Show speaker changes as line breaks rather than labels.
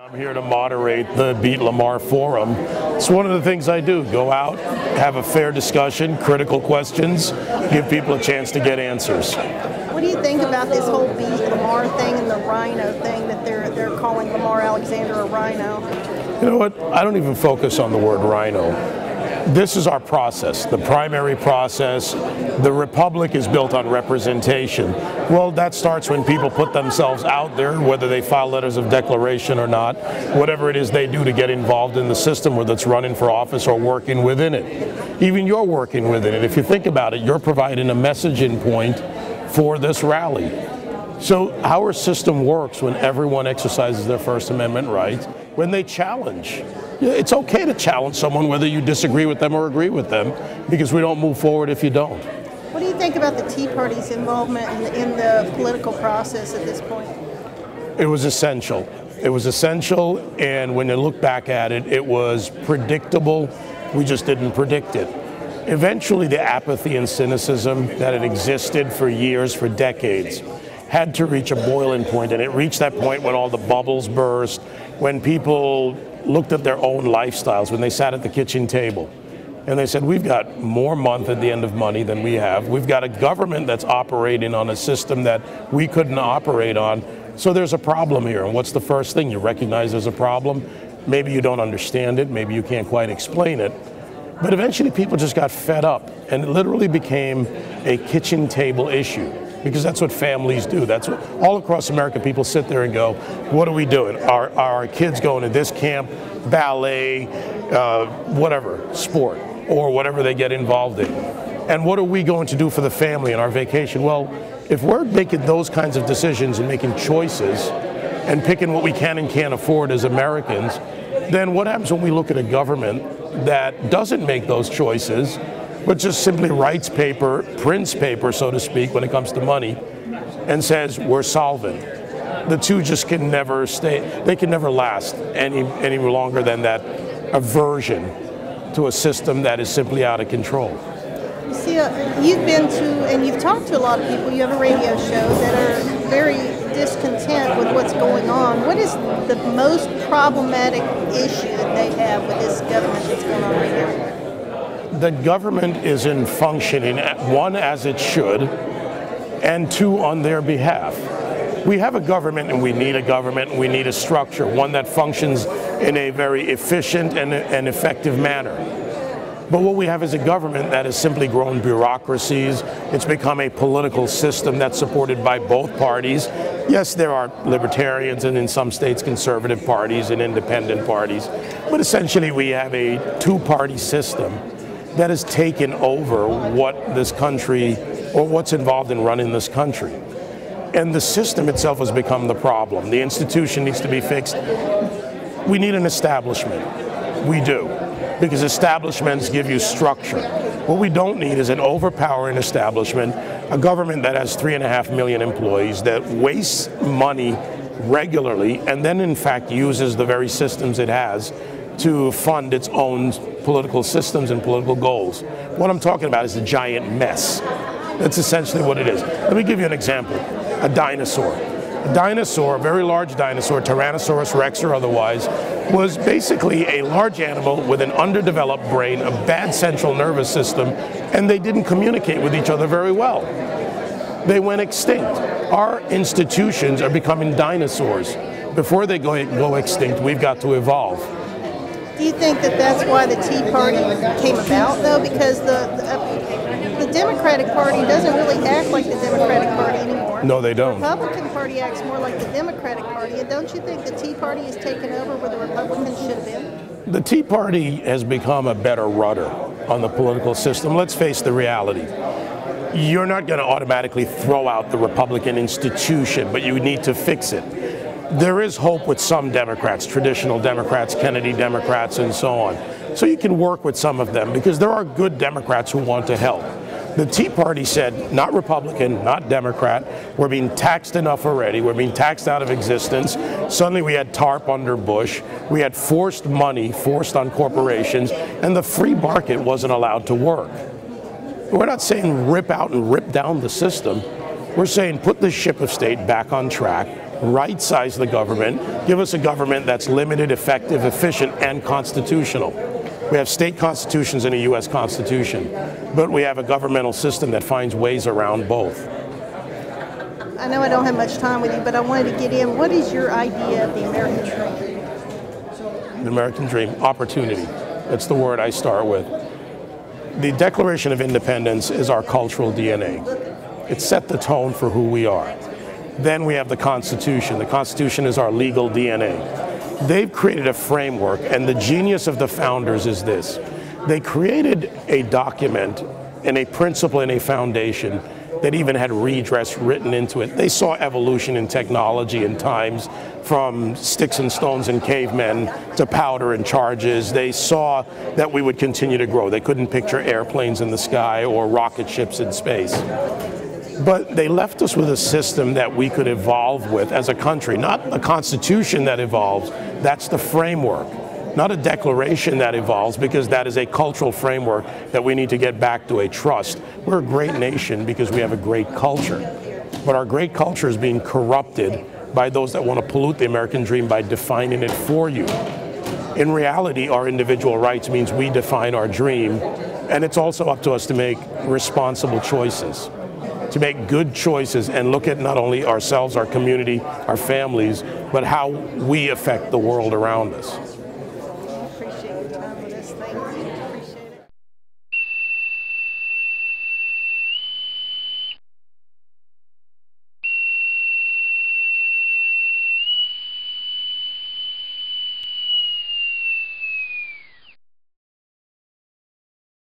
I'm here to moderate the Beat Lamar Forum. It's one of the things I do. Go out, have a fair discussion, critical questions, give people a chance to get answers.
What do you think about this whole Beat Lamar thing and the rhino thing that they're calling Lamar Alexander a rhino?
You know what? I don't even focus on the word rhino. This is our process, the primary process. The republic is built on representation. Well, that starts when people put themselves out there, whether they file letters of declaration or not, whatever it is they do to get involved in the system, whether it's running for office or working within it. Even you're working within it. If you think about it, you're providing a messaging point for this rally. So our system works when everyone exercises their First Amendment right, when they challenge. It's okay to challenge someone whether you disagree with them or agree with them, because we don't move forward if you don't.
What do you think about the Tea Party's involvement in the political process at this point?
It was essential. It was essential, and when you look back at it, it was predictable. We just didn't predict it. Eventually, the apathy and cynicism that had existed for years, for decades, had to reach a boiling point, and it reached that point when all the bubbles burst, when people looked at their own lifestyles, when they sat at the kitchen table and they said, we've got more month at the end of money than we have. We've got a government that's operating on a system that we couldn't operate on. So there's a problem here. And what's the first thing? You recognize there's a problem. Maybe you don't understand it. Maybe you can't quite explain it. But eventually people just got fed up, and it literally became a kitchen table issue. Because that's what families do. That's what all across America, people sit there and go, what are we doing? Are our kids going to this camp, ballet, whatever, sport, or whatever they get involved in? And what are we going to do for the family and our vacation? Well, if we're making those kinds of decisions and making choices and picking what we can and can't afford as Americans, then what happens when we look at a government that doesn't make those choices, but just simply writes paper, prints paper, so to speak, when it comes to money, and says, we're solvent? The two just can never stay, they can never last any longer than that aversion to a system that is simply out of control.
You see, you've been to, and you've talked to a lot of people, you have a radio show that are very discontent with what's going on. What is the most problematic issue that they have with this government that's going on right now?
The government isn't functioning, one, as it should, and two, on their behalf. We have a government, and we need a government, and we need a structure, one that functions in a very efficient and effective manner. But what we have is a government that has simply grown bureaucracies. It's become a political system that's supported by both parties. Yes, there are libertarians and in some states conservative parties and independent parties, but essentially we have a two-party system that has taken over what this country, or what's involved in running this country. And the system itself has become the problem. The institution needs to be fixed. We need an establishment. We do. Because establishments give you structure. What we don't need is an overpowering establishment, a government that has 3.5 million employees, that wastes money regularly, and then in fact uses the very systems it has to fund its own political systems and political goals. What I'm talking about is a giant mess. That's essentially what it is. Let me give you an example. A dinosaur. A dinosaur, a very large dinosaur, Tyrannosaurus rex or otherwise, was basically a large animal with an underdeveloped brain, a bad central nervous system, and they didn't communicate with each other very well. They went extinct. Our institutions are becoming dinosaurs. Before they go extinct, we've got to evolve.
Do you think that that's why the Tea Party came about, though? Because the Democratic Party doesn't really act like the Democratic Party anymore.
No, they don't.
The Republican Party acts more like the Democratic Party. And don't you think the Tea Party has taken over where the Republicans should have been?
The Tea Party has become a better rudder on the political system. Let's face the reality. You're not going to automatically throw out the Republican institution, but you need to fix it. There is hope with some Democrats, traditional Democrats, Kennedy Democrats, and so on. So you can work with some of them because there are good Democrats who want to help. The Tea Party said, not Republican, not Democrat, we're being taxed enough already, we're being taxed out of existence. Suddenly we had TARP under Bush, we had forced money, forced on corporations, and the free market wasn't allowed to work. We're not saying rip out and rip down the system. We're saying put the ship of state back on track, right-size the government, give us a government that's limited, effective, efficient, and constitutional. We have state constitutions and a U.S. Constitution, but we have a governmental system that finds ways around both.
I know I don't have much time with you, but I wanted to get in. What is your idea of the American dream?
The American dream, opportunity. That's the word I start with. The Declaration of Independence is our cultural DNA. It set the tone for who we are. Then we have the Constitution. The Constitution is our legal DNA. They've created a framework, and the genius of the founders is this. They created a document and a principle and a foundation that even had redress written into it. They saw evolution in technology in times, from sticks and stones and cavemen to powder and charges. They saw that we would continue to grow. They couldn't picture airplanes in the sky or rocket ships in space. But they left us with a system that we could evolve with as a country, not a constitution that evolves, that's the framework. Not a declaration that evolves, because that is a cultural framework that we need to get back to a trust. We're a great nation because we have a great culture. But our great culture is being corrupted by those that want to pollute the American dream by defining it for you. In reality, our individual rights means we define our dream, and it's also up to us to make responsible choices, to make good choices and look at not only ourselves, our community, our families, but how we affect the world around us.